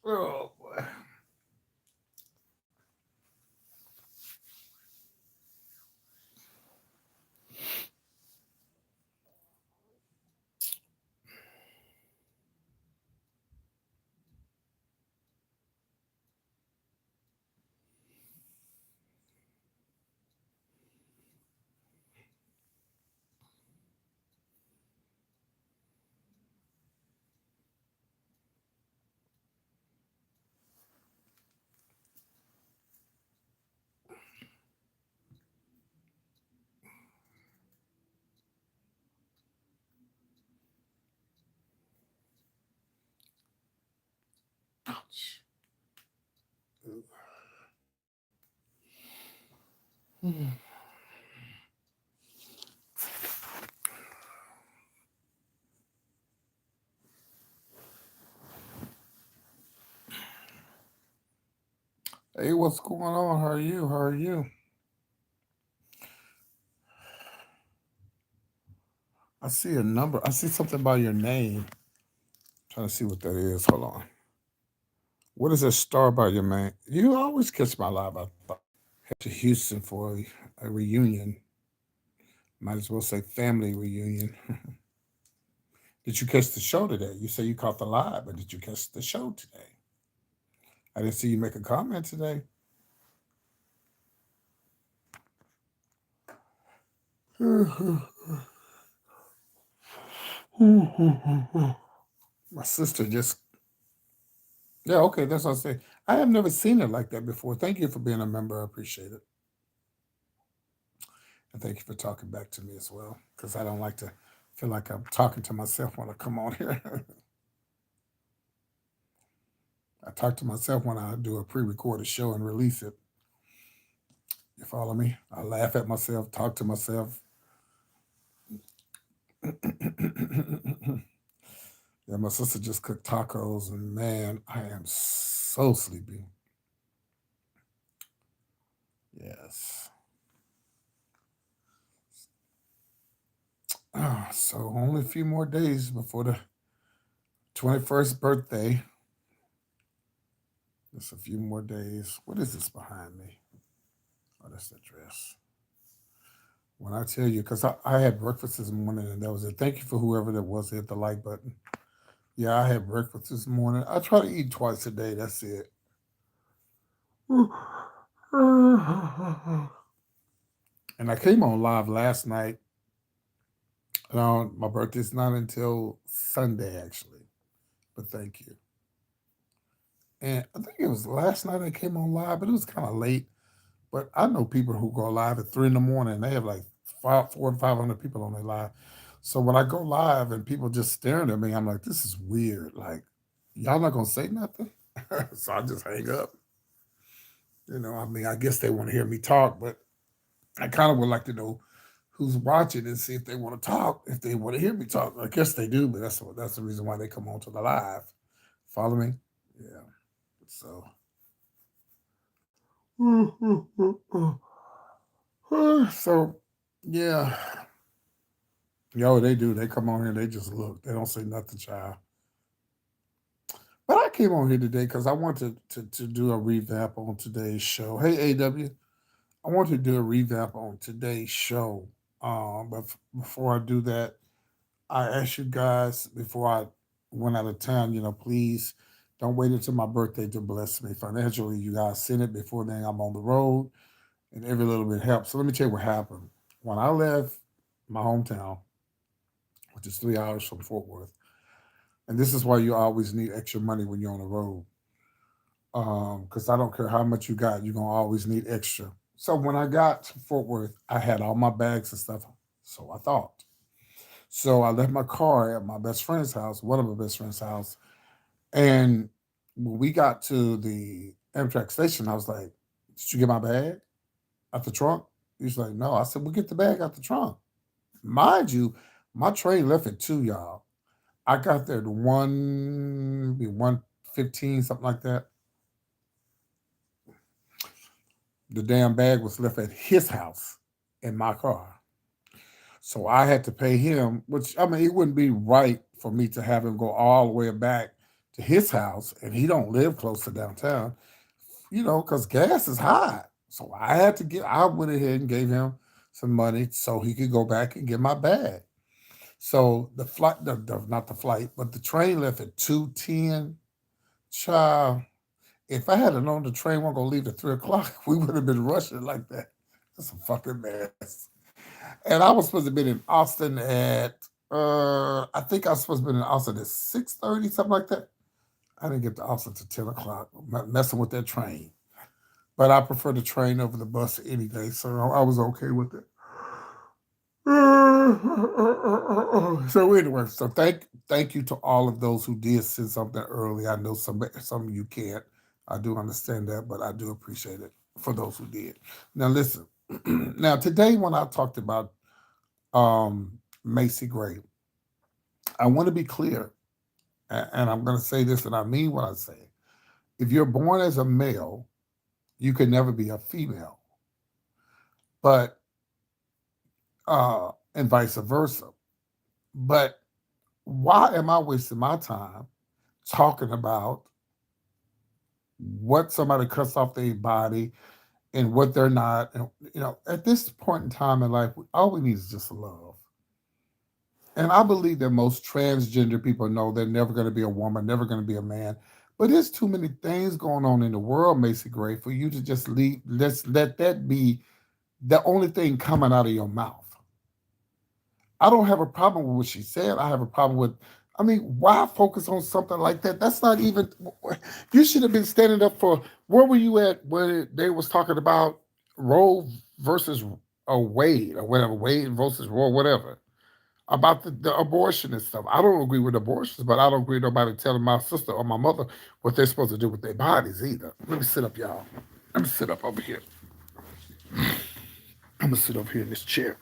Oh boy. Ouch. Hey, what's going on? How are you? How are you? I see a number. I see something by your name. Trying to see what that is. Hold on. What is that star by your name? You always catch my live. I thought. Head to Houston for a reunion. Might as well say family reunion. Did you catch the show today? You say you caught the live, but did you catch the show today? I didn't see you make a comment today. My sister just, yeah, okay, that's what I say. I have never seen it like that before. Thank you for being a member. I appreciate it. And thank you for talking back to me as well, because I don't like to feel like I'm talking to myself when I come on here. I talk to myself when I do a pre recorded show and release it. You follow me? I laugh at myself, talk to myself. Yeah, my sister just cooked tacos, and man, I am so sleepy. Yes. So only a few more days before the 21st birthday. Just a few more days. What is this behind me? Oh, that's the dress. When I tell you, because I had breakfast this morning and that was it. Thank you for whoever that was hit the like button. Yeah, I had breakfast this morning. I try to eat twice a day. That's it. And I came on live last night. My birthday's not until Sunday, actually. But thank you. And I think it was last night I came on live, but it was kind of late. But I know people who go live at 3 in the morning. They have like 400 and 500 people on their live. So when I go live and people just staring at me, I'm like, this is weird. Like, y'all not gonna say nothing? So I just hang up. I mean, I guess they want to hear me talk, but I kind of would like to know who's watching and see if they want to talk, if they want to hear me talk. I guess they do, but that's the reason why they come on to the live. Follow me? Yeah. So so yeah. Yo, they do. They come on here and they just look. They don't say nothing, child. But I came on here today because I wanted to do a revamp on today's show. Hey, AW, I want to do a revamp on today's show. But before I do that, I ask you guys before I went out of town, please don't wait until my birthday to bless me financially. You guys send it before then I'm on the road, and every little bit helps. So let me tell you what happened. When I left my hometown, which is 3 hours from Fort Worth, and this is why you always need extra money when you're on the road. Because I don't care how much you got, you're gonna always need extra. So when I got to Fort Worth, I had all my bags and stuff. So I thought. So I left my car at my best friend's house, one of my best friend's house. And when we got to the Amtrak station, I was like, "Did you get my bag out the trunk?" He's like, "No." I said, "Well, get the bag out the trunk." Mind you, my train left at 2, y'all. I got there at 1:15, something like that. The damn bag was left at his house in my car. So I had to pay him, which I mean, it wouldn't be right for me to have him go all the way back to his house, and he don't live close to downtown, because gas is high. So I went ahead and gave him some money so he could go back and get my bag. So the flight, not the flight, but the train left at 2:10. Child, if I had known the train wasn't gonna leave at 3 o'clock, we would have been rushing like that. That's a fucking mess. And I was supposed to be in Austin at I think I was supposed to be in Austin at 6:30, something like that. I didn't get to Austin till 10 o'clock, messing with that train. But I prefer the train over the bus any day, so I was okay with it. So anyway, so thank you to all of those who did send something early. I know some of you can't. I do understand that, but I do appreciate it for those who did. Now listen. Now today when I talked about Macy Gray, I want to be clear, and I'm going to say this, and I mean what I say. If you're born as a male, you can never be a female, but and vice versa. But why am I wasting my time talking about what somebody cuts off their body and what they're not? And at this point in time in life, all we need is just love. And I believe that most transgender people know they're never going to be a woman, never going to be a man. But there's too many things going on in the world, Macy Gray, for you to just let that be the only thing coming out of your mouth. I don't have a problem with what she said. I have a problem with, why focus on something like that? That's not even, you should have been standing up for, where were you at when they was talking about Roe versus Wade or whatever, Wade versus Roe, whatever, about the abortion and stuff. I don't agree with abortions, but I don't agree with nobody telling my sister or my mother what they're supposed to do with their bodies either. Let me sit up, y'all. Let me sit up over here. I'm going to sit over here in this chair.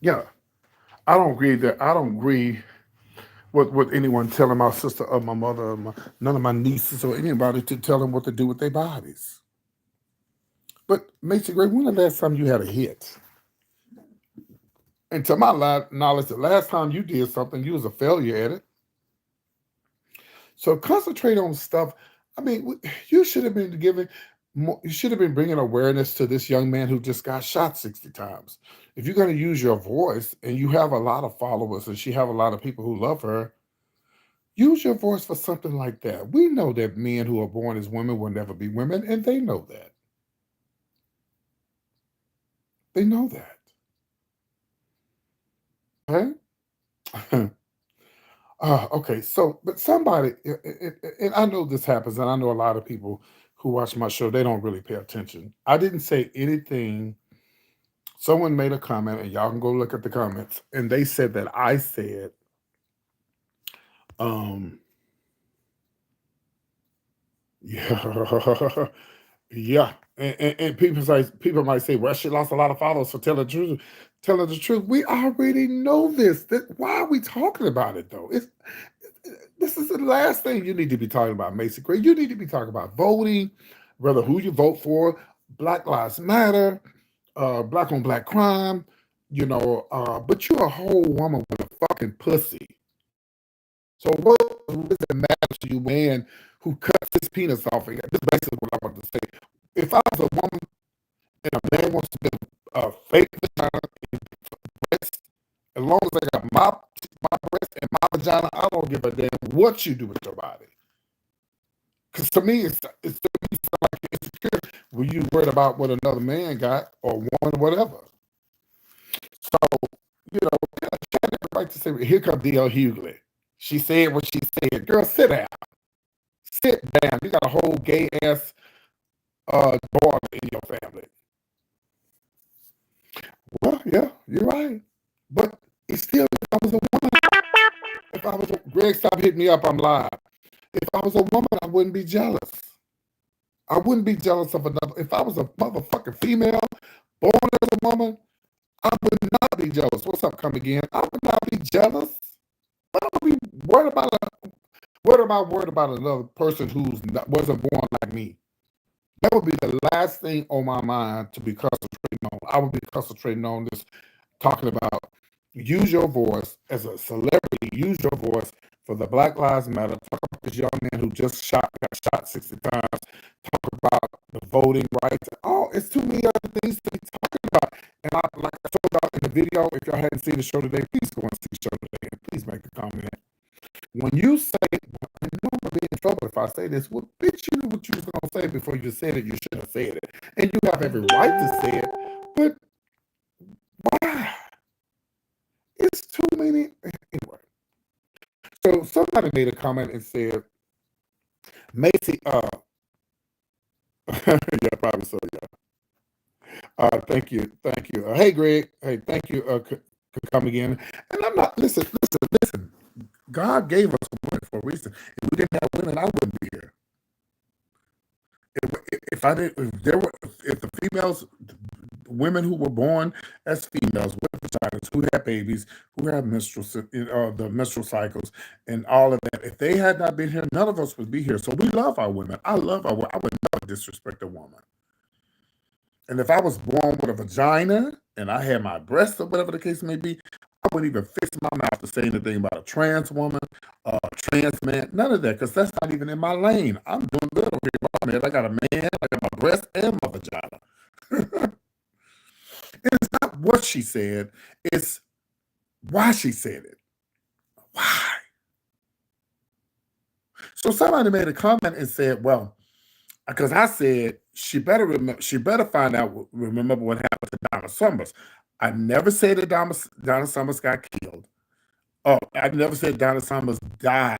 Yeah. I don't agree with anyone telling my sister or my mother or none of my nieces or anybody to tell them what to do with their bodies. But Macy Gray, when the last time you had a hit? And to my knowledge, the last time you did something, you was a failure at it. So concentrate on stuff. You should have been giving more, you should have been bringing awareness to this young man who just got shot 60 times. If you're going to use your voice and you have a lot of followers and she have a lot of people who love her, use your voice for something like that. We know that men who are born as women will never be women, and they know that. They know that. Okay? Okay, so, but somebody, and I know this happens, and I know a lot of people who watch my show, they don't really pay attention. I didn't say anything. Someone made a comment, and y'all can go look at the comments, and they said that I said, yeah, yeah, and people might say, well, she lost a lot of followers for telling the truth. Telling the truth, we already know this. Why are we talking about it though? This is the last thing you need to be talking about, Macy Gray. You need to be talking about voting, whether who you vote for, Black Lives Matter, black on black crime, but you're a whole woman with a fucking pussy. So what does it matter to you, man, who cuts his penis off? This is basically what I want to say. If I was a woman and a man wants to be a fake vagina and breast, as long as I got my breast and my vagina, I don't give a damn what you do with your body. Because to me, it's like insecure when you worried about what another man got or woman, whatever. So, she had the right to say, here comes D.L. Hughley. She said what she said. Girl, sit down. Sit down. You got a whole gay ass daughter in your family. Well, yeah, you're right. But it's still, if I was a woman, Greg, stop hitting me up, I'm live. If I was a woman, I wouldn't be jealous. I wouldn't be jealous of another. If I was a motherfucking female, born as a woman, I would not be jealous. What's up, come again? I would not be jealous. But I would be worried about what am I worried about another person wasn't born like me? That would be the last thing on my mind to be concentrating on. I would be concentrating on this, talking about Use your voice as a celebrity. Use your voice for the Black Lives Matter. Talk about this young man who just got shot 60 times. Talk about the voting rights. Oh, it's too many other things to be talking about. And like I told y'all in the video, if y'all hadn't seen the show today, please go and see the show today and please make a comment. When you say, I know I'm gonna be in trouble if I say this, well, bitch, you knew what you was gonna say before you said it. You should have said it, and you have every right to say it. But why? It's too many. Anyway, so somebody made a comment and said, Macy, yeah, probably so, yeah. Thank you, thank you. Hey, Greg. Hey, thank you. Could come again. And I'm not. Listen. God gave us women for a reason. If we didn't have women, I wouldn't be here. If I did, if the females, women who were born as females with vaginas, who had babies, who had the menstrual cycles, and all of that, if they had not been here, none of us would be here. So we love our women. I love our women. I would never disrespect a woman. And if I was born with a vagina and I had my breasts or whatever the case may be, I wouldn't even fix my mouth to say anything about a trans woman, a trans man, none of that, because that's not even in my lane. I'm doing good over here, man. I got a man, I got my breast and my vagina. It's not what she said, it's why she said it. Why? So somebody made a comment and said, well, because I said she better find out, remember what happened to Donna Summers. I never said that Donna Summers got killed. Oh, I never said Donna Summers died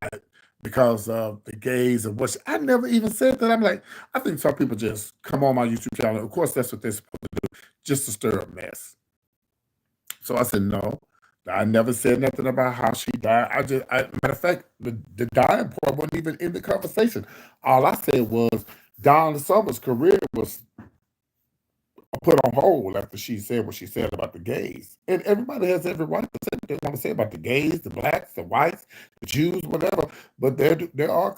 because of the gays or what. I never even said that. I'm like, I think some people just come on my YouTube channel. Of course, that's what they're supposed to do, just to stir a mess. So I said, no, I never said nothing about how she died. Matter of fact, the dying part wasn't even in the conversation. All I said was Donna Summers' career was put on hold after she said what she said about the gays. And everybody has every right to say what they want to say about the gays, the blacks, the whites, the Jews, whatever. But there are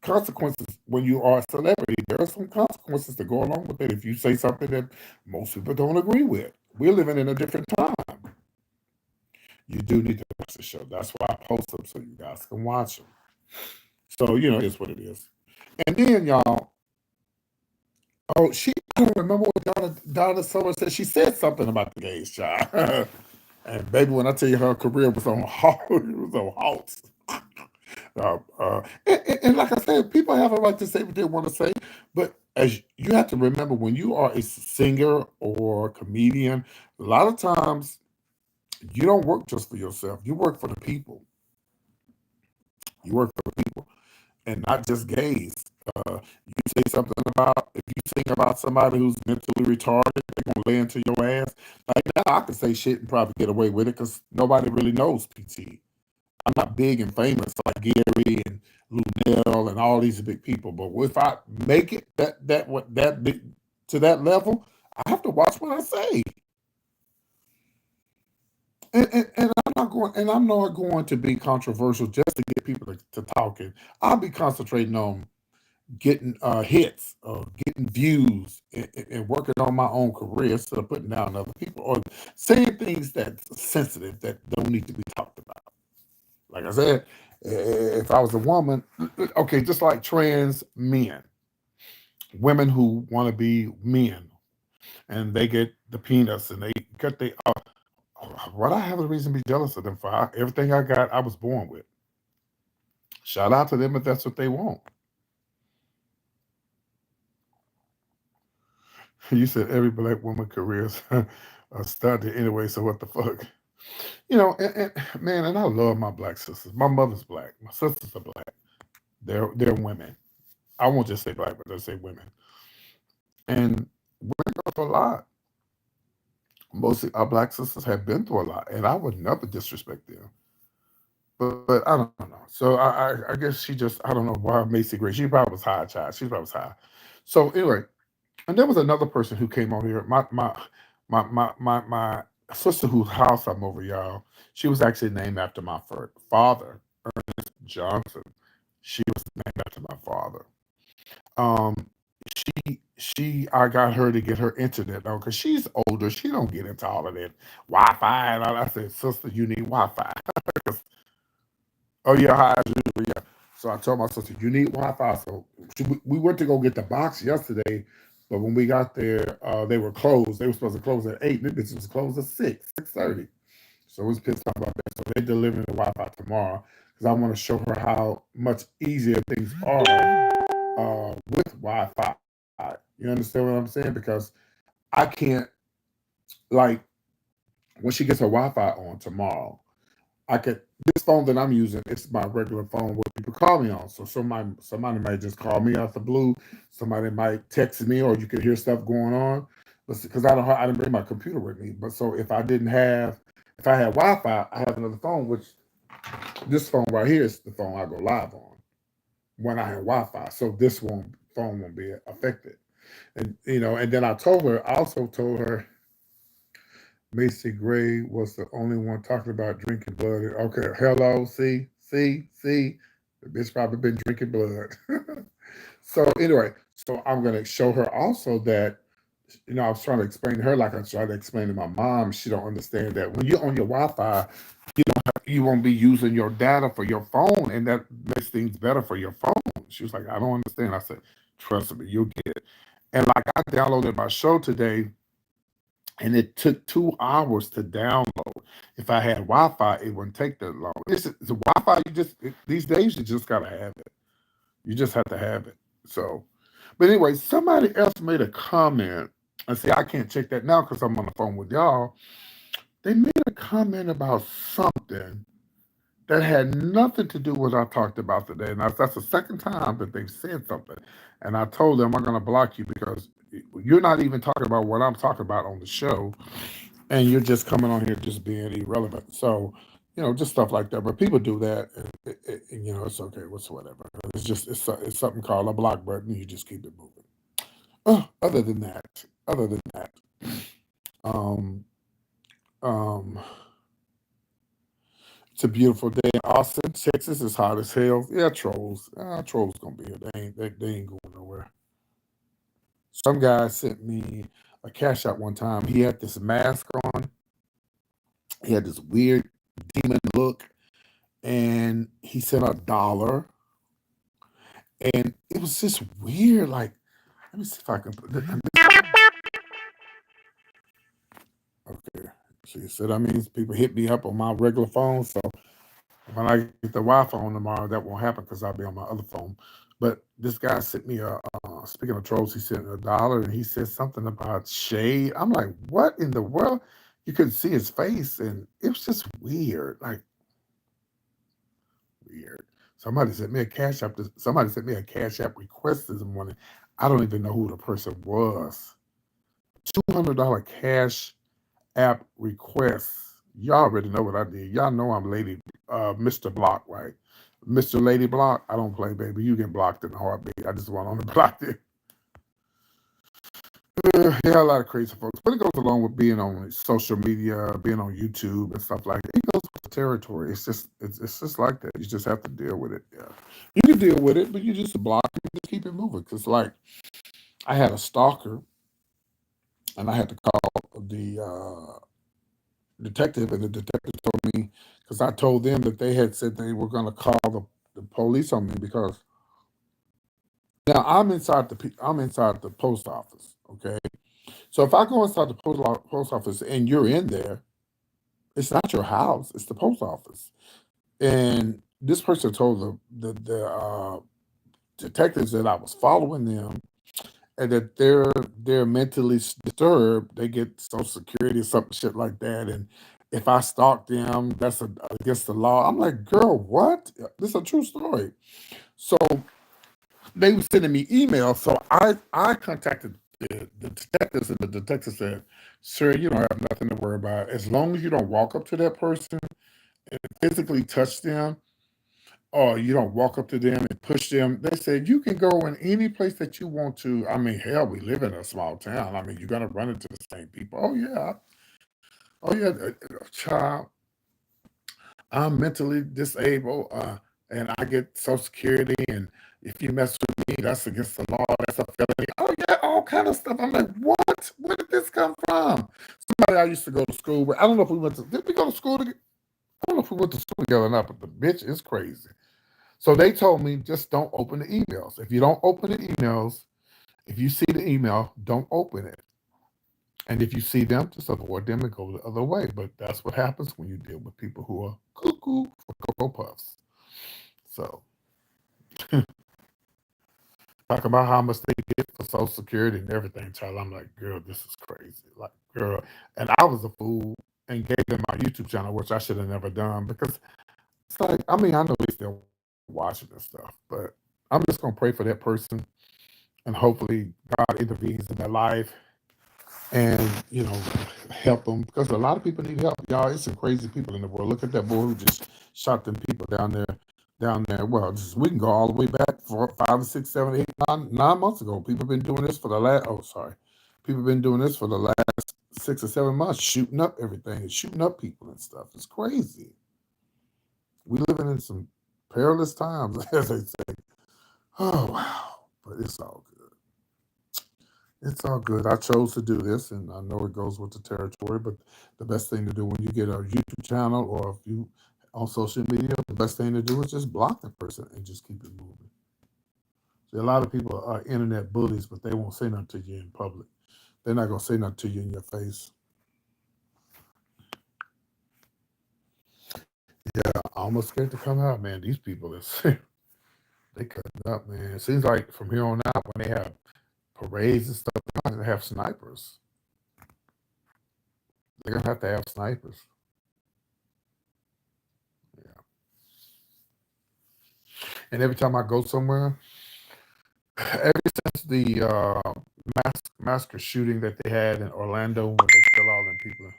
consequences when you are a celebrity. There are some consequences that go along with it if you say something that most people don't agree with. We're living in a different time. You do need to watch the show. That's why I post them so you guys can watch them. So, it's what it is. And then, y'all, I don't remember what Donna Summer said. She said something about the gays, child. And baby, when I tell you her career was on halt, it was on halt. And like I said, people have a right to say what they want to say, but as you have to remember, when you are a singer or comedian, a lot of times you don't work just for yourself. You work for the people. You work for the people, and not just gays. You say something about, if you sing about somebody who's mentally retarded, they're gonna lay into your ass. Like now, I can say shit and probably get away with it because nobody really knows PT. I'm not big and famous like Gary and Lunel and all these big people, but if I make it that big to that level, I have to watch what I say. And I'm not going to be controversial just to get people to talking. I'll be concentrating on getting hits or getting views and working on my own career instead of putting down other people or saying things that's sensitive that don't need to be talked about. Like I said, if I was a woman, okay, just like trans men, women who want to be men and they get the penis and they cut the what I have a reason to be jealous of them for. Everything I got, I was born with. Shout out to them if that's what they want. You said every black woman careers started anyway, so what the fuck? And man, and I love my black sisters. My mother's black. My sisters are black. They're women. I won't just say black, but I say women. And women go through a lot. Mostly our black sisters have been through a lot, and I would never disrespect them. But I don't know. So I guess she just, I don't know why Macy Gray. She probably was high, child. She probably was high. So anyway, and there was another person who came over here. My sister whose house I'm over, y'all. She was actually named after my father, Ernest Johnson. She was named after my father. Um, she I got her to get her internet on because she's older. She don't get into all of that Wi-Fi and all. I said, sister, you need Wi-Fi. Oh yeah, high as usual, yeah. So I told my sister, you need Wi-Fi. So we went to go get the box yesterday, but when we got there, they were closed. They were supposed to close at 8. This was closed at 6:30. So I was pissed off about that. So they're delivering the Wi-Fi tomorrow because I want to show her how much easier things are with Wi-Fi. You understand what I'm saying? Because I can't, like, when she gets her Wi-Fi on tomorrow, I could, this phone that I'm using, it's my regular phone where people call me on. So somebody might just call me out the blue. Somebody might text me, or you could hear stuff going on. Because I didn't bring my computer with me. But so if I had Wi-Fi, I have another phone, which this phone right here is the phone I go live on when I have Wi-Fi. So phone won't be affected. And and then I also told her Macy Gray was the only one talking about drinking blood. Okay, hello, see, the bitch probably been drinking blood. So anyway, so I'm gonna show her also that I was trying to explain to her like I tried to explain to my mom. She don't understand that when you're on your Wi-Fi, you won't be using your data for your phone, and that makes things better for your phone. She was like, I don't understand. I said, trust me, you'll get it. And like I downloaded my show today, and it took 2 hours to download. If I had Wi-Fi, it wouldn't take that long. The Wi-Fi. These days you just gotta have it. You just have to have it. So, but anyway, somebody else made a comment. I see I can't check that now because I'm on the phone with y'all. They made a comment about something that had nothing to do with what I talked about today. And that's the second time that they've said something. And I told them I'm going to block you because you're not even talking about what I'm talking about on the show. And you're just coming on here just being irrelevant. So, just stuff like that. But people do that. And it's okay. It's whatever. It's something called a block button. You just keep it moving. Other than that, um, um, it's a beautiful day in Austin, Texas. It's hot as hell. Yeah, trolls. Trolls gonna be here. They ain't going nowhere. Some guy sent me a cash out one time. He had this mask on. He had this weird demon look, and he sent $1, and it was just weird. Like, let me see if I can put this. Okay. See, so that means people hit me up on my regular phone. So when I get the Wi-Fi on tomorrow, that won't happen because I'll be on my other phone. But this guy sent me speaking of trolls, he sent $1 and he said something about shade. I'm like, what in the world? You couldn't see his face, and it was just weird, like weird. Somebody sent me a cash app request this morning. I don't even know who the person was. $200 cash app requests. Y'all already know what I did. Y'all know I'm Mr. Block, right? Mr. Lady Block. I don't play, baby. You get blocked in a heartbeat. I just went on the block there. Yeah, a lot of crazy folks. But it goes along with being on social media, being on YouTube and stuff like that. It goes with the territory. It's just like that. You just have to deal with it. Yeah. You can deal with it, but you just block it and just keep it moving. Because like I had a stalker and I had to call the detective, and the detective told me because I told them that they had said they were going to call the police on me because now I'm inside the post office. Okay, so if I go inside the post office and you're in there, it's not your house; it's the post office. And this person told the detectives that I was following them and that they're mentally disturbed. They get Social Security or something shit like that. And if I stalk them, that's against the law. I'm like, girl, what? This is a true story. So they were sending me emails. So I contacted the detectives, and the detective said, "Sir, you don't have nothing to worry about. As long as you don't walk up to that person and physically touch them, or you don't walk up to them and push them." They said you can go in any place that you want to. I mean, hell, we live in a small town. I mean, you're gonna run into the same people. Oh yeah, child. I'm mentally disabled, and I get Social Security, and if you mess with me, that's against the law. That's a felony. Oh yeah, kind of stuff. I'm like, what? Where did this come from? Somebody I used to go to school with. I don't know if we went to. Did we go to school together? I don't know if we went to school together or not. But the bitch is crazy. So they told me just don't open the emails. If you don't open the emails, if you see the email, don't open it. And if you see them, just avoid them and go the other way. But that's what happens when you deal with people who are cuckoo for Cocoa Puffs. So talk about how much they get for Social Security and everything, child. I'm like, girl, this is crazy. Like, girl. And I was a fool and gave them my YouTube channel, which I should have never done because it's like, I mean, I know they still watching this stuff, but I'm just gonna pray for that person and hopefully God intervenes in their life and help them because a lot of people need help. Y'all, it's some crazy people in the world. Look at that boy who just shot them people down there. Well, we can go all the way back 5, 6, 7, 8, 9 months ago. People been doing this for the last. Oh, sorry, people been doing this for the last 6 or 7 months, shooting up everything and shooting up people and stuff. It's crazy. We living in some perilous times, as they say. Oh wow, but it's all good. It's all good. I chose to do this, and I know it goes with the territory, but the best thing to do when you get a YouTube channel or if you on social media, the best thing to do is just block the person and just keep it moving. See, a lot of people are internet bullies, but they won't say nothing to you in public. They're not gonna say nothing to you in your face. Yeah, I'm almost scared to come out, man. These people is they cutting up, man. It seems like from here on out, when they have parades and stuff, they're gonna have snipers. They're gonna have to have snipers. Yeah. And every time I go somewhere, ever since the massacre shooting that they had in Orlando when they killed all them people.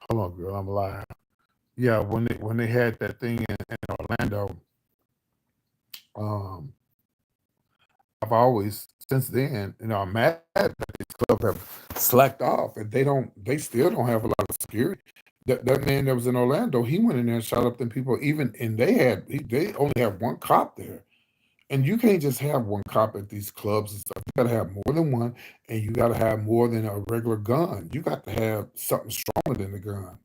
Hold on, girl, I'm alive. Yeah, when they had that thing in Orlando, um, I've always since then, I'm mad that these clubs have slacked off and they still don't have a lot of security. That man that was in Orlando, he went in there and shot up them people. Even and they only have one cop there. And you can't just have one cop at these clubs and stuff. You gotta have more than one, and you gotta have more than a regular gun. You got to have something stronger than the gun.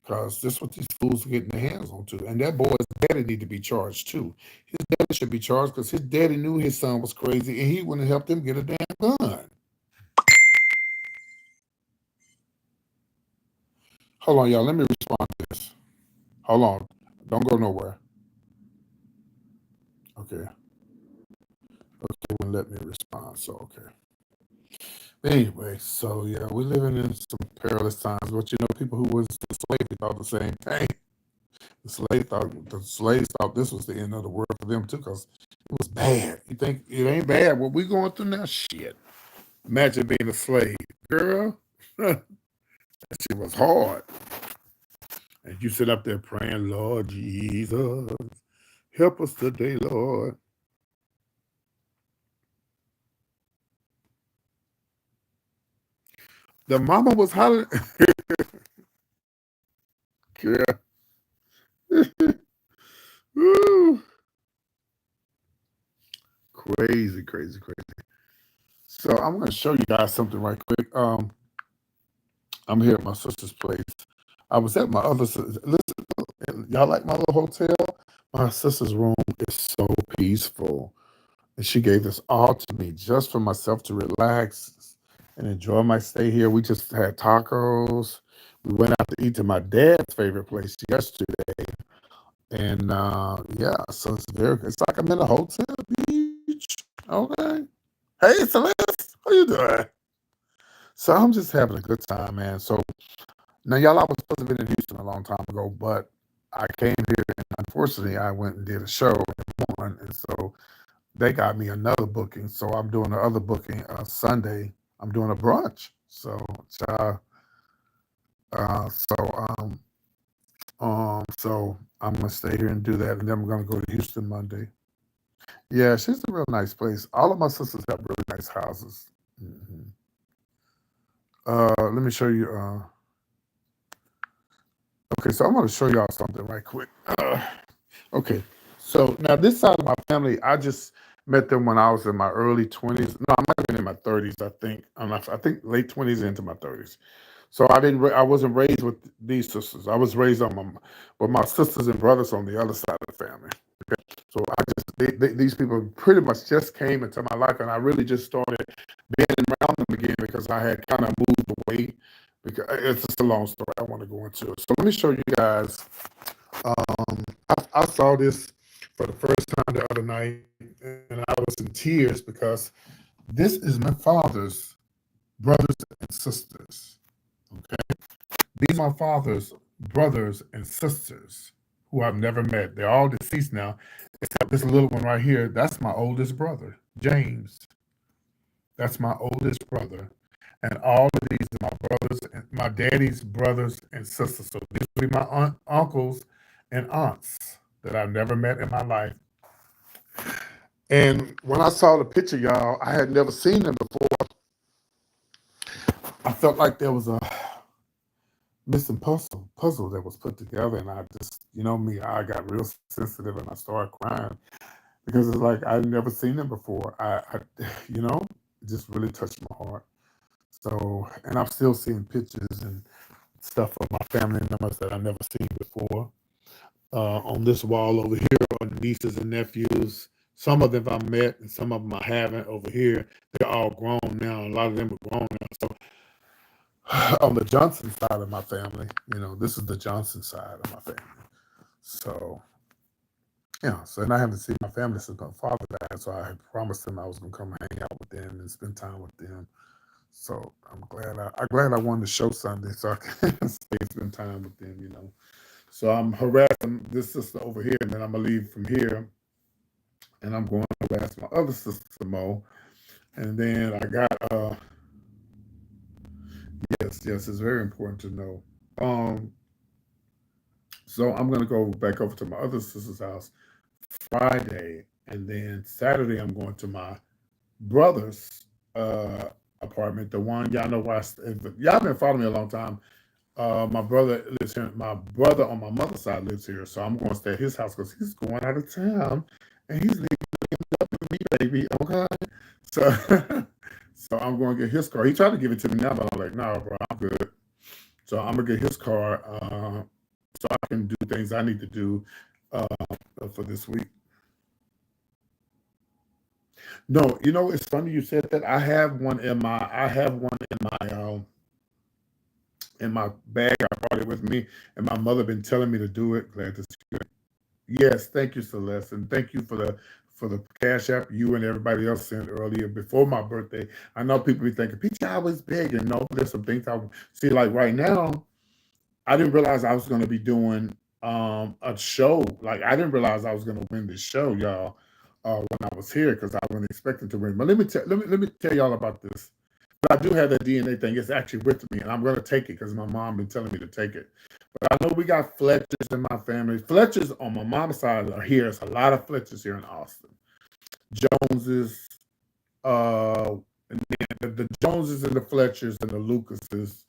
Because this is what these fools are getting their hands on to. And that boy's daddy need to be charged too. His daddy should be charged because his daddy knew his son was crazy and he wouldn't have helped him get a damn gun. Hold on, y'all. Let me respond to this. Hold on. Don't go nowhere. Okay. Okay, well, let me respond. So, okay. Anyway, so yeah, we're living in some perilous times. But people who was enslaved thought the same thing. The slaves thought this was the end of the world for them too, because it was bad. You think it ain't bad? What we going through now? Shit. Imagine being a slave, girl. That shit was hard. And you sit up there praying, Lord Jesus, help us today, Lord. The mama was hollering. Girl. Woo. Crazy, crazy, crazy. So I'm gonna show you guys something right quick. I'm here at my sister's place. I was at my other sister. Listen, y'all like my little hotel? My sister's room is so peaceful. And she gave this all to me just for myself to relax and enjoy my stay here. We just had tacos. We went out to eat to my dad's favorite place yesterday. And yeah, so it's very good. It's like I'm in a hotel beach. Okay. Hey, Celeste, how you doing? So I'm just having a good time, man. So now, y'all, I was supposed to be in Houston a long time ago, but I came here and unfortunately I went and did a show and won, and so they got me another booking. So I'm doing the other booking Sunday. I'm doing a brunch. Uh, so so I'm gonna stay here and do that, and then I'm gonna go to Houston Monday. Yeah, she's a real nice place. All of my sisters have really nice houses. Hmm. Let me show you. Okay, so I'm gonna show y'all something right quick. Okay, so now this side of my family, I just Met them when I was in my early 20s. No, I might have been in my 30s, I think. I think late 20s into my 30s. So I wasn't raised with these sisters. I was raised on with my sisters and brothers on the other side of the family. So these people pretty much just came into my life, and I really just started being around them again because I had kind of moved away. Because it's just a long story. I want to go into it. So let me show you guys. I saw this for the first time the other night, and I was in tears because this is my father's brothers and sisters. Okay, these are my father's brothers and sisters who I've never met. They're all deceased now, except this little one right here. That's my oldest brother, James. That's my oldest brother. And all of these are my brothers, and my daddy's brothers and sisters. So these will be my uncles and aunts that I've never met in my life. And when I saw the picture, y'all, I had never seen them before. I felt like there was a missing puzzle that was put together, and I just, me, I got real sensitive and I started crying because it's like I'd never seen them before. It just really touched my heart. So, and I'm still seeing pictures and stuff of my family members that I've never seen before. On this wall over here are nieces and nephews. Some of them I met and some of them I haven't over here. They're all grown now. A lot of them are grown now. So on the Johnson side of my family, this is the Johnson side of my family. So, yeah. So, and I haven't seen my family since my father died. So I had promised them I was going to come hang out with them and spend time with them. So I'm glad I won the show Sunday so I can stay and spend time with them. So I'm harassing this sister over here, and then I'm gonna leave from here, and I'm going to harass my other sister Mo, and then I got yes, it's very important to know. Um, so I'm gonna go back over to my other sister's house Friday, and then Saturday I'm going to my brother's apartment. The one y'all know why y'all been following me a long time. My brother lives here. My brother on my mother's side lives here, so I'm going to stay at his house because he's going out of town, and he's leaving me, baby. Okay, so so I'm going to get his car. He tried to give it to me now, but I'm like, no, bro, I'm good. So I'm gonna get his car, so I can do things I need to do uh, for this week. No, it's funny you said that. I have one in my bag. I brought it with me, and my mother been telling me to do it. Glad to see you. Yes, thank you, Celeste, and thank you for the cash app you and everybody else sent earlier before my birthday. I know people be thinking PTI was big, and no, there's some things I see. Like right now, I didn't realize I was going to be doing a show. Like I didn't realize I was going to win this show, y'all, when I was here because I wasn't expecting to win. But let me tell y'all about this. But I do have that DNA thing. It's actually with me, and I'm going to take it because my mom been telling me to take it. But I know we got Fletchers in my family. Fletchers on my mom's side are here. There's a lot of Fletchers here in Austin. Joneses, uh, and the Joneses and the Fletchers and the Lucases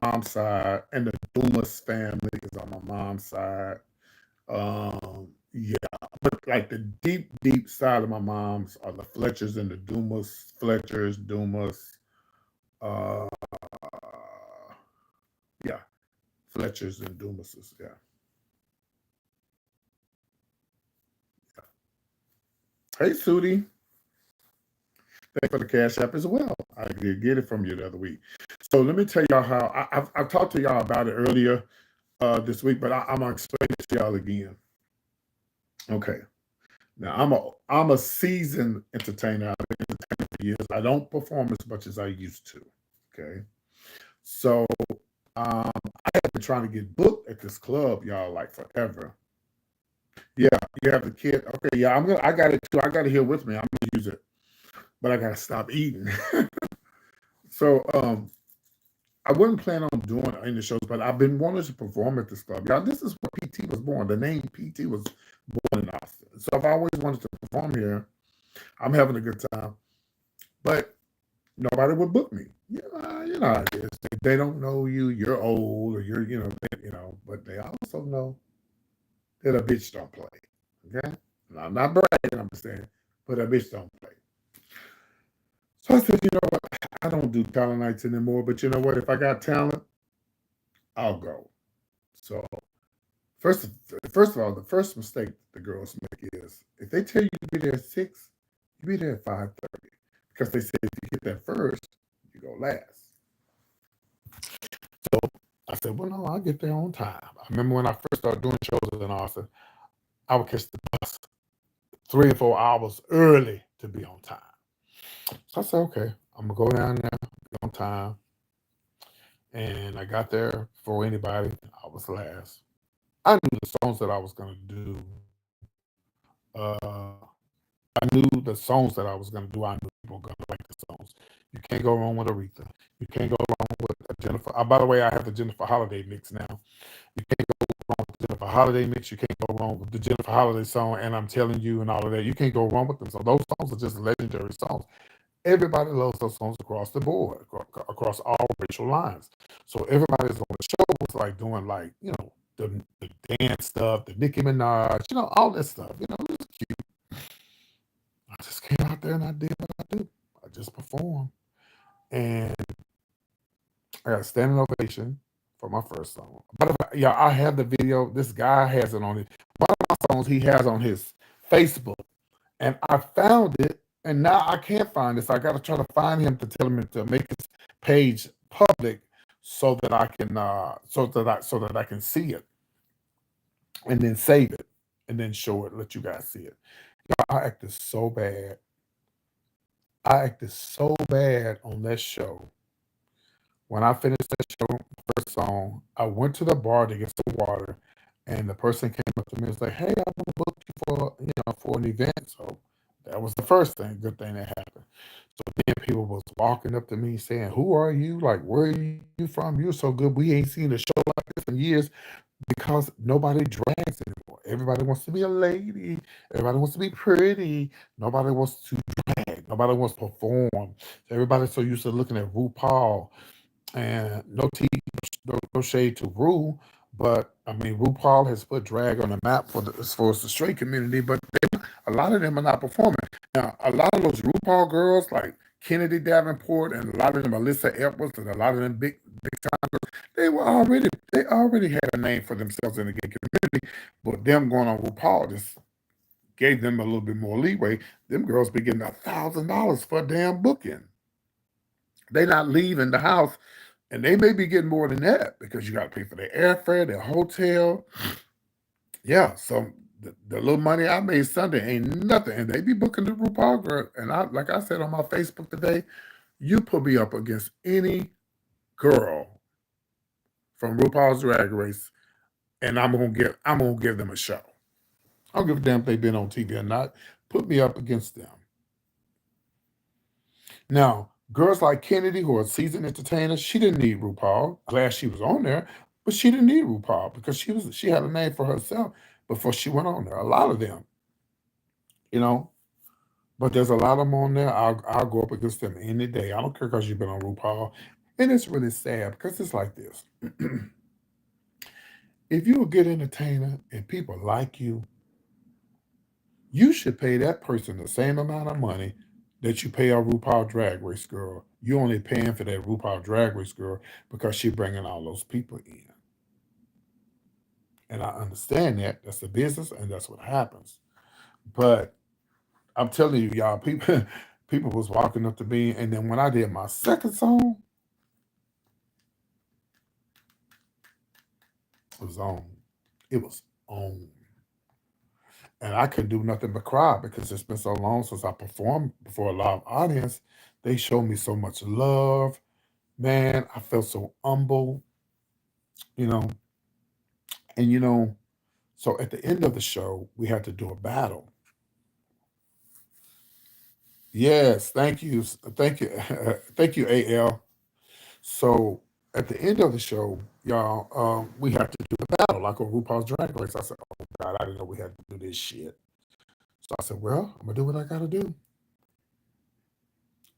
mom's side, and the Dumas family is on my mom's side. Yeah, but like the deep, deep side of my mom's are the Fletchers and the Dumas, Fletchers, Dumas, uh, yeah, Fletchers and Dumases, yeah. Hey, Sudie, thanks for the cash app as well. I did get it from you the other week. So let me tell y'all how I've talked to y'all about it earlier this week, but I'm gonna explain it to y'all again. Okay. Now I'm a seasoned entertainer. I've been entertaining for years. I don't perform as much as I used to. Okay. So I have been trying to get booked at this club, y'all, like forever. Yeah, you have the kid. Okay, yeah, I got it too. I got it here with me. I'm gonna use it. But I gotta stop eating. So I wasn't planning on doing any shows, but I've been wanting to perform at this club. Y'all, this is where PT was born. The name PT was born in Austin. So I've always wanted to perform here. I'm having a good time. But nobody would book me. How it is. They don't know you. You're old, or but they also know that a bitch don't play. Okay, and I'm not bragging. I'm just saying but that bitch don't play. So I said, you know what? I don't do talent nights anymore, but you know what? If I got talent, I'll go. So first, first of all, the first mistake the girls make is if they tell you to be there at 6, you be there at 5:30 because they say if you get there first, you go last. So I said, well, no, I'll get there on time. I remember when I first started doing shows in Austin, I would catch the bus 3 or 4 hours early to be on time. So I said, okay, I'm gonna go down there, be on time. And I got there before anybody. I was last. I knew the songs that I was gonna do. Uh, I knew the songs that I was gonna do. I knew people were gonna like the songs. You can't go wrong with Aretha. You can't go wrong with Jennifer. By the way, I have the Jennifer Holiday mix now. You can't go wrong with the Jennifer Holiday mix. You can't go wrong with the Jennifer Holiday song, and I'm telling you, and all of that. You can't go wrong with them. So those songs are just legendary songs. Everybody loves those songs across the board, across all racial lines. So everybody's on the show was like doing like, the dance stuff, the Nicki Minaj, all that stuff. It was cute. I just came out there and I did what I do. I just performed. And I got a standing ovation for my first song. By the way, yeah, I have the video. This guy has it on it. One of my songs he has on his Facebook. And I found it, and now I can't find it. So I got to try to find him to tell him to make his page public so that I can so that I can see it and then save it and then show it, let you guys see it. I acted so bad. I acted so bad on that show. When I finished that show, first song, I went to the bar to get some water, and the person came up to me and was like, "Hey, I want to book you for an event." So that was the first thing, good thing that happened. So then people was walking up to me saying, "Who are you? Like, where are you from? You're so good. We ain't seen a show like this in years." Because nobody drags anymore. Everybody wants to be a lady. Everybody wants to be pretty. Nobody wants to drag. Nobody wants to perform. Everybody's so used to looking at RuPaul, and no tea, no shade to Ru, but I mean RuPaul has put drag on the map as far as the straight community, but a lot of them are not performing. Now, a lot of those RuPaul girls like Kennedy Davenport and a lot of them Alyssa Edwards and a lot of them big time girls, they already had a name for themselves in the gay community, but them going on RuPaul just gave them a little bit more leeway. Them girls be getting $1,000 for a damn booking. They not leaving the house, and they may be getting more than that because you got to pay for their airfare, their hotel. Yeah, so the little money I made Sunday ain't nothing, and they be booking the RuPaul girl. And like I said on my Facebook today, you put me up against any girl from RuPaul's Drag Race, and I'm gonna give them a show. I don't give a damn if they've been on TV or not. Put me up against them. Now, girls like Kennedy, who are seasoned entertainers, she didn't need RuPaul. Glad she was on there, but she didn't need RuPaul because she had a name for herself before she went on there. A lot of them, you know, but there's a lot of them on there. I'll go up against them any day. I don't care because you've been on RuPaul, and it's really sad because it's like this: if you're a good entertainer and people like you should pay that person the same amount of money that you pay a RuPaul Drag Race girl. You only paying for that RuPaul Drag Race girl because she bringing all those people in. And I understand that. That's the business, and that's what happens. But I'm telling you, y'all, people was walking up to me, and then when I did my second song, it was on. It was on. And I couldn't do nothing but cry because it's been so long since I performed before a live audience. They showed me so much love. Man, I felt so humble, you know. And so at the end of the show, we had to do a battle. Yes, thank you, thank you, thank you, AL. So at the end of the show, y'all, we had to do a battle like on RuPaul's Drag Race. I said, "Oh God, I didn't know we had to do this shit." So I said, "Well, I'm gonna do what I gotta do."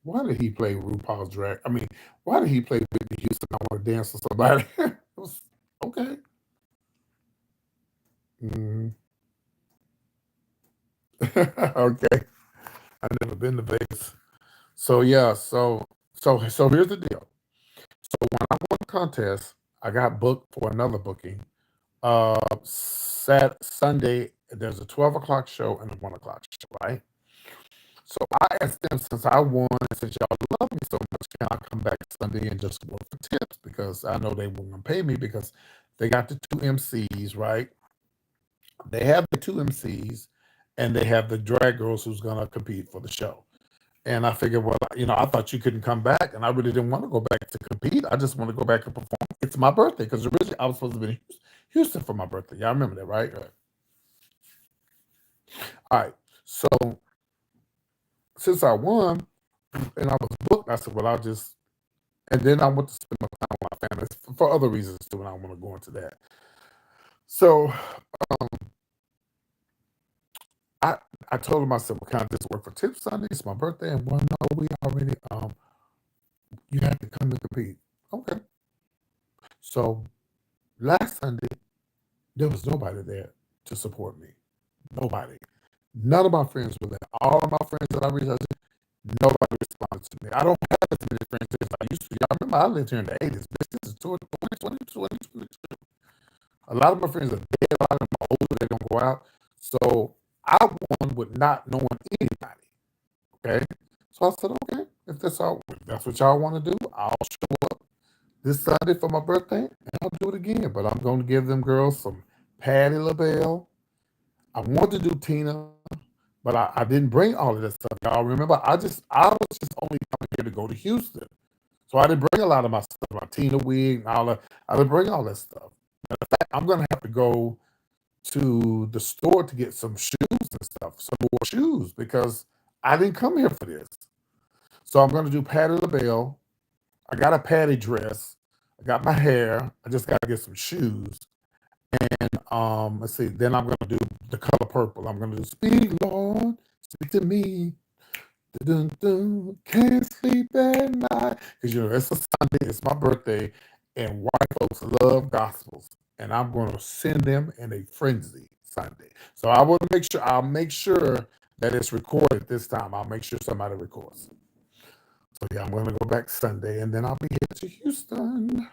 Why did he play RuPaul's Drag? I mean, why did he play Whitney Houston? I want to dance with somebody. It was okay. Mhm. Okay. I've never been to Vegas. So yeah, so here's the deal. So when I won the contest, I got booked for another booking. Sunday, there's a 12 o'clock show and a 1 o'clock show, right? So I asked them since I won and since y'all love me so much, can I come back Sunday and just work for tips? Because I know they weren't gonna pay me because they got the two MCs, right? They have the two MCs and they have the drag girls who's gonna compete for the show. And I figured, well, I thought you couldn't come back, and I really didn't want to go back to compete. I just want to go back and perform. It's my birthday because originally I was supposed to be in Houston for my birthday. Y'all remember that, right? All right. So since I won and I was booked, I said, well, I'll just, and then I went to spend my time with my family for other reasons too, and I don't want to go into that. So um, I I told him, I said, well, can I just work for Tip Sunday? It's my birthday, and well, no, we already you have to come and compete. Okay. So last Sunday, there was nobody there to support me. Nobody. None of my friends were there. All of my friends that I reached out to, nobody responded to me. I don't have as many friends as I used to. Y'all remember I lived here in the 80s. Bitch, this is 2022. A lot of my friends are dead. A lot of them are older. They don't go out. So I won with not knowing anybody. Okay. So I said, okay, if that's what y'all want to do, I'll show up this Sunday for my birthday and I'll do it again. But I'm going to give them girls some Patti LaBelle. I wanted to do Tina, but I didn't bring all of that stuff. Y'all remember? I was just only coming here to go to Houston. So I didn't bring a lot of my stuff, my Tina wig and all that. I didn't bring all that stuff. Matter of fact, I'm gonna have to go to the store to get some shoes and stuff, some more shoes, because I didn't come here for this. So I'm gonna do Patti LaBelle. I got a Patty dress. I got my hair. I just gotta get some shoes. And let's see. Then I'm gonna do the color purple. I'm gonna do Speak Lord, speak to me. Dun, dun, can't sleep at night because it's a Sunday. It's my birthday, and white folks love gospels, and I'm gonna send them in a frenzy Sunday. So I will make sure. I'll make sure that it's recorded this time. I'll make sure somebody records it. So yeah, I'm gonna go back Sunday, and then I'll be here to Houston.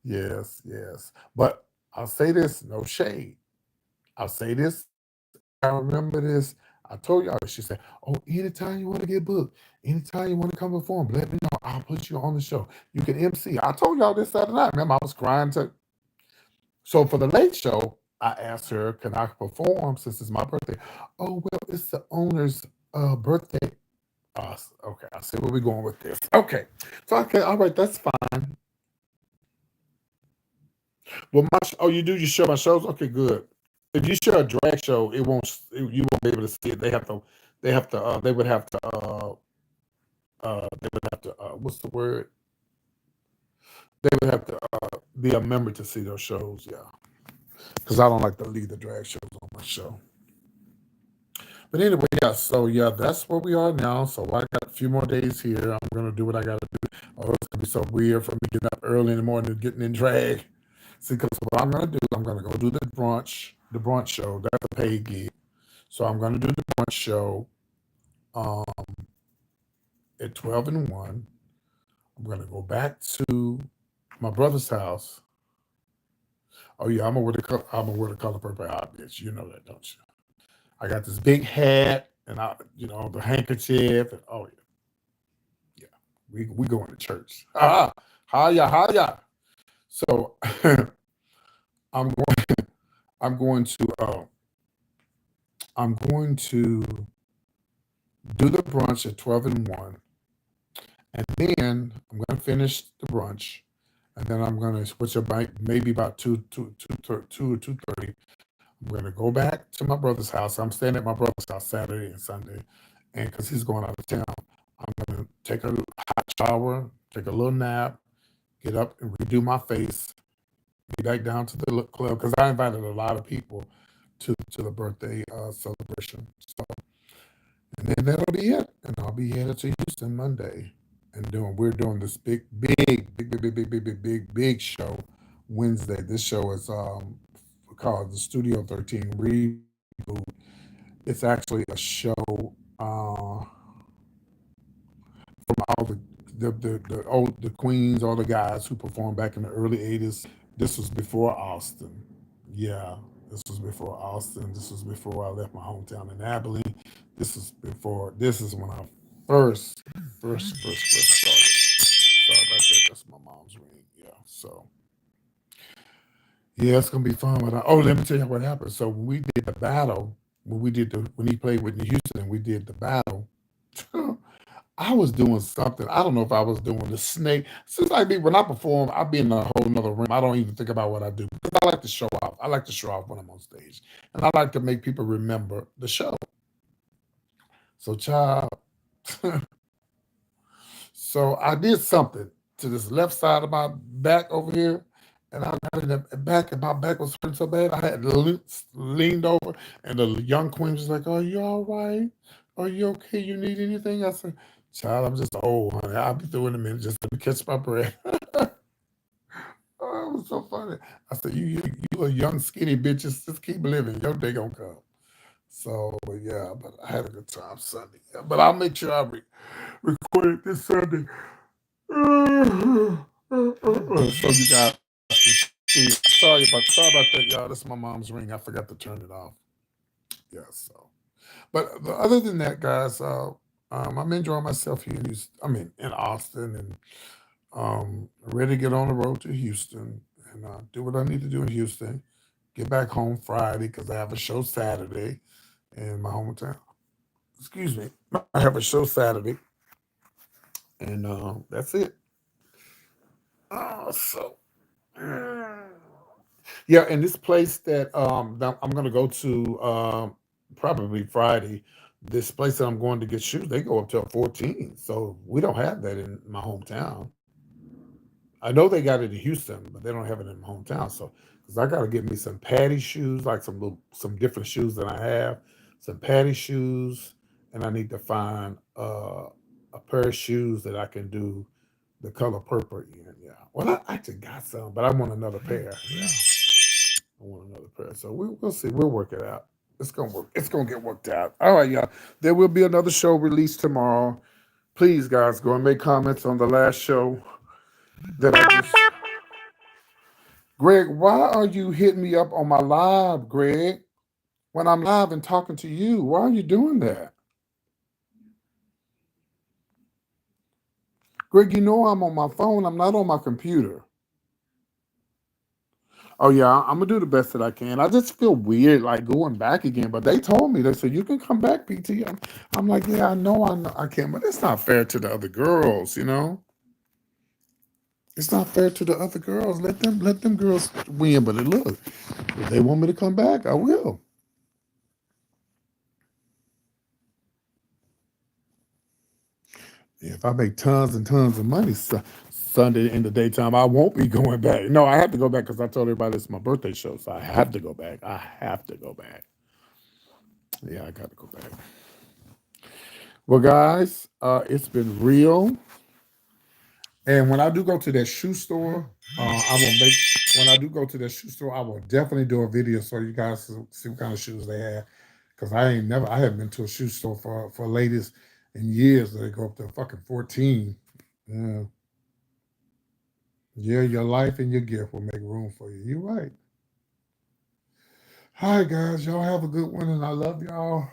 Yes, yes. But I'll say this, no shade. I'll say this, and I remember this. I told y'all, she said, oh, anytime you want to get booked, anytime you want to come perform, let me know. I'll put you on the show. You can MC. I told y'all this Saturday night. Remember, I was crying to. So for the late show, I asked her, can I perform since it's my birthday? Oh, well, it's the owner's birthday. Okay, I see where we're going with this. Okay. So, okay, all right, that's fine. Well, you share my shows? Okay, good. If you share a drag show, you won't be able to see it. They would have to, what's the word? They would have to be a member to see those shows, yeah. Because I don't like to lead the drag shows on my show. But anyway, yeah, so yeah, that's where we are now. So I got a few more days here. I'm gonna do what I gotta do. Oh, it's gonna be so weird for me getting up early in the morning and getting in drag. See, because what I'm gonna do, I'm gonna go do the brunch show. That's a paid gig. So I'm gonna do the brunch show um at 12 and 1. I'm gonna go back to my brother's house. Oh yeah, I'm gonna wear the color purple outfits. You know that, don't you? I got this big hat and the handkerchief and oh yeah, yeah. We going to church. Ah, hiya, hiya. So I'm going I'm going to I'm going to do the brunch at 12 and 1, and then I'm gonna finish the brunch, and then I'm gonna switch about maybe about 2 or 2:30. I'm gonna go back to my brother's house. I'm staying at my brother's house Saturday and Sunday, and because he's going out of town, I'm gonna take a hot shower, take a little nap, get up and redo my face, be back down to the club because I invited a lot of people to the birthday celebration. So, and then that'll be it, and I'll be headed to Houston Monday, and we're doing this big show Wednesday. This show is called the Studio 13 Reboot. It's actually a show Uh, from all the queens, all the guys who performed back in the early '80s. This was before Austin. Yeah, this was before Austin. This was before I left my hometown in Abilene. This is before. This is when I first started. Sorry about that. That's my mom's ring. Yeah. So yeah, it's gonna be fun. Oh, let me tell you what happened. So when we did the battle, when he played with Houston, and we did the battle. I was doing something. I don't know if I was doing the snake. Since like me, when I perform, I be in a whole nother room. I don't even think about what I do because I like to show off. I like to show off when I'm on stage, and I like to make people remember the show. So, child, so I did something to this left side of my back over here, and I got in the back, and my back was hurting so bad. I had leaned over, and the young queen was like, "Are you all right? Are you okay? You need anything?" I said, "Child, I'm just old, honey. I'll be through in a minute. Just let me catch my breath." Oh, it was so funny. I said, you a young skinny bitches, just keep living. Your day gonna come." So, but yeah, but I had a good time Sunday. Yeah, but I'll make sure I record it this Sunday. So you guys can see. Sorry about that, y'all. That's my mom's ring. I forgot to turn it off. Yeah. So, but other than that, guys, I'm enjoying myself here in Houston. I mean, in Austin, and ready to get on the road to Houston and do what I need to do in Houston. Get back home Friday because I have a show Saturday in my hometown. Excuse me. I have a show Saturday, and that's it. So yeah, and this place that I'm gonna go to probably Friday. This place that I'm going to get shoes, they go up to 14. So we don't have that in my hometown. I know they got it in Houston, but they don't have it in my hometown. So, because I got to get me some patty shoes, like some different shoes that I have, some patty shoes, and I need to find a pair of shoes that I can do the color purple in. Yeah. Well, I actually got some, but I want another pair. Yeah, I want another pair. So we'll see. We'll work it out. It's gonna work. It's gonna get worked out. All right, y'all. There will be another show released tomorrow. Please, guys, go and make comments on the last show that I just. Greg, why are you hitting me up on my live, Greg? When I'm live and talking to you, why are you doing that? Greg, you know I'm on my phone. I'm not on my computer. Oh yeah, I'm gonna do the best that I can. I just feel weird like going back again, but they told me they said you can come back, PT. I'm like, yeah, I know I can, but it's not fair to the other girls, you know. It's not fair to the other girls. Let them girls win. But look, if they want me to come back, I will. Yeah, if I make tons and tons of money Sunday in the daytime, I won't be going back. No, I have to go back because I told everybody it's my birthday show, so I have to go back. I have to go back. Yeah, I got to go back. Well, guys, it's been real. And when I do go to that shoe store, I will make. When I do go to that shoe store, I will definitely do a video so you guys can see what kind of shoes they have. Because I haven't been to a shoe store for ladies in years. They go up to fucking 14. Yeah. Yeah, your life and your gift will make room for you. You're right. Hi, guys. Y'all have a good one, and I love y'all.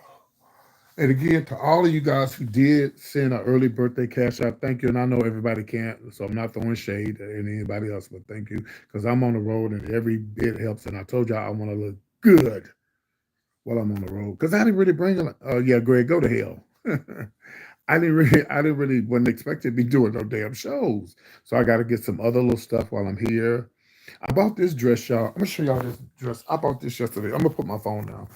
And again, to all of you guys who did send an early birthday cash out, thank you. And I know everybody can't, so I'm not throwing shade at anybody else, but thank you because I'm on the road and every bit helps. And I told y'all I want to look good while I'm on the road because I didn't really bring them. Yeah, Greg, go to hell. I didn't really wasn't expected to be doing no damn shows. So I got to get some other little stuff while I'm here. I bought this dress, y'all. I'm gonna show y'all this dress. I bought this yesterday. I'm gonna put my phone down.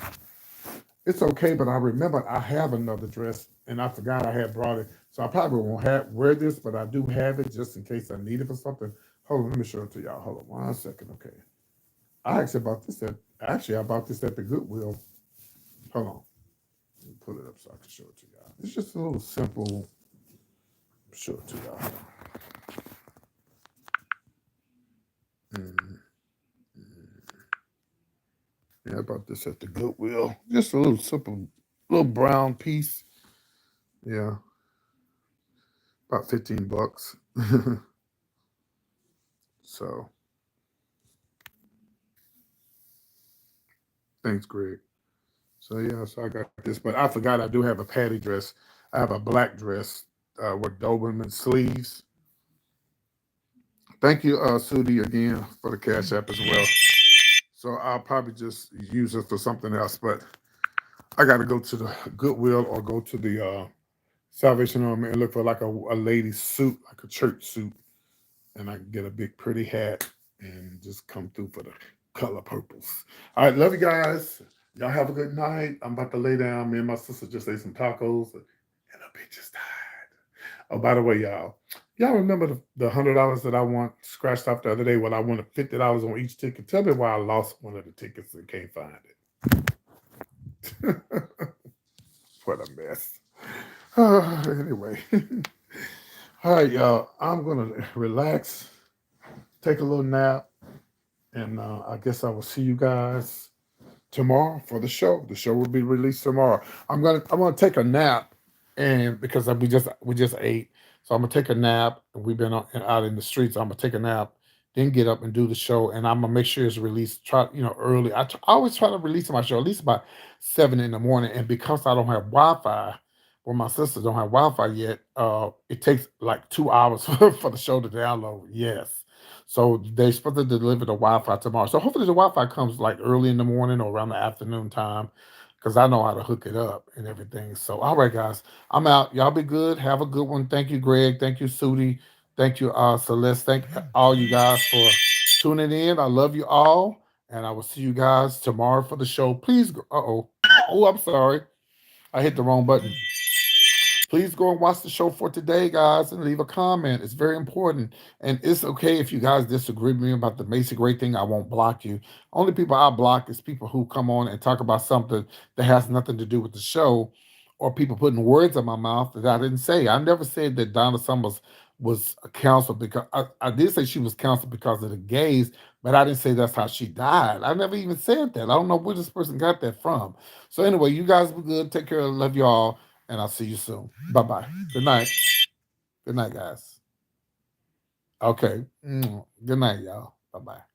It's okay, but I remember I have another dress and I forgot I had brought it. So I probably won't have wear this, but I do have it just in case I need it for something. Hold on, let me show it to y'all. Hold on 1 second. Okay. I bought this at the Goodwill. Hold on. Let me pull it up so I can show it to y'all. It's just a little simple. Show it to y'all. Mm, yeah, I bought this at the Goodwill. Just a little simple, little brown piece. Yeah, about 15 bucks. So thanks, Greg. So yeah, so I got this, but I forgot I do have a patty dress. I have a black dress with Doberman sleeves. Thank you, Sudi, again for the Cash App as well. So I'll probably just use it for something else, but I got to go to the Goodwill or go to the Salvation Army and look for like a lady's suit, like a church suit, and I can get a big pretty hat and just come through for the color purples. All right, love you guys. Y'all have a good night. I'm about to lay down. Me and my sister just ate some tacos, and the bitch is tired. Oh, by the way, y'all remember the $100 that I want scratched off the other day? Well, I wanted $50 on each ticket. Tell me why I lost one of the tickets and can't find it. What a mess. Anyway, all right, y'all. I'm gonna relax, take a little nap, and I guess I will see you guys tomorrow for the show. The show will be released tomorrow. I'm gonna take a nap, and because we just ate, so I'm gonna take a nap. And we've been out in the streets. I'm gonna take a nap, then get up and do the show, and I'm gonna make sure it's released. Try early. I always try to release my show at least about 7 in the morning, and because I don't have Wi-Fi. Well, my sisters don't have Wi-Fi yet. It takes like 2 hours for the show to download. Yes, so they're supposed to deliver the Wi-Fi tomorrow. So hopefully the Wi-Fi comes like early in the morning or around the afternoon time, because I know how to hook it up and everything. So all right, guys, I'm out. Y'all be good. Have a good one. Thank you, Greg. Thank you, Sudi. Thank you, Celeste. Thank all you guys for tuning in. I love you all, and I will see you guys tomorrow for the show. Please. Oh, I'm sorry. I hit the wrong button. Please go and watch the show for today, guys, and leave a comment. It's very important. And it's okay if you guys disagree with me about the Macy Gray thing. I won't block you. Only people I block is people who come on and talk about something that has nothing to do with the show, or people putting words in my mouth that I didn't say. I never said that Donna Summers was counseled because I did say she was counseled because of the gays, but I didn't say that's how she died. I never even said that. I don't know where this person got that from. So anyway, you guys be good. Take care. Love you all, and I'll see you soon. Bye bye. Good night. Good night, guys. Okay. Good night, y'all. Bye bye.